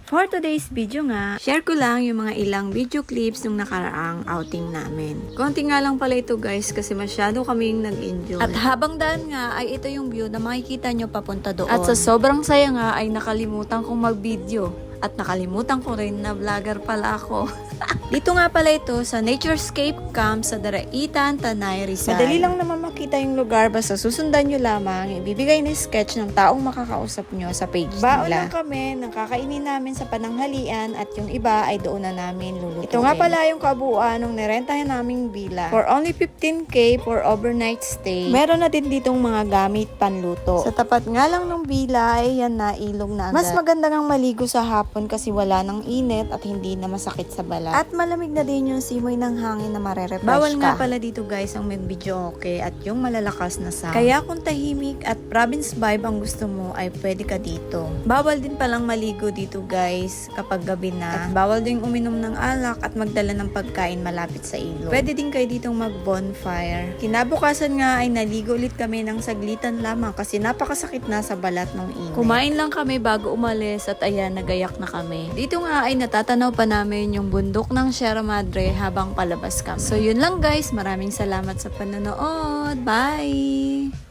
For today's video nga, share ko lang yung mga ilang video clips nung nakaraang outing namin. Konti nga lang pala ito guys kasi masyado kaming nag-enjoy. At habang daan nga ay ito yung view na makikita nyo papunta doon. At sa sobrang saya nga ay nakalimutan kong mag-video. At nakalimutan ko rin na vlogger pala ako. Dito nga pala ito sa Naturescape Camp sa Daraitan, Tanay, Rizal. Madali lang naman makita yung lugar basta susundan nyo lamang ibibigay na sketch ng taong makakausap nyo sa page nila. Baon lang kami ng kakainin namin sa pananghalian at yung iba ay doon na namin lulutuin. Ito nga pala yung kabuuan ng nirentahan naming villa. For only 15K for overnight stay. Meron na din ditong mga gamit panluto. Sa tapat nga lang ng villa ay yan na ilog na agad. Mas maganda ngang maligo sa hapon kasi wala ng init at hindi na masakit sa balat. At malamig na din yung simoy ng hangin na marerefresh ka. Bawal nga pala dito guys ang mag-video okay at yung malalakas na sound. Kaya kung tahimik at province vibe ang gusto mo ay pwede ka dito. Bawal din palang maligo dito guys kapag gabi na. At bawal din uminom ng alak at magdala ng pagkain malapit sa ilog. Pwede din kayo ditong mag-bonfire. Kinabukasan nga ay naligo ulit kami ng saglitan lamang kasi napakasakit na sa balat ng init. Kumain lang kami bago umalis at ayan nagayak na kami. Dito nga ay natatanaw pa namin yung bundok ng Sierra Madre habang palabas kami. So yun lang guys, maraming salamat sa panonood. Bye!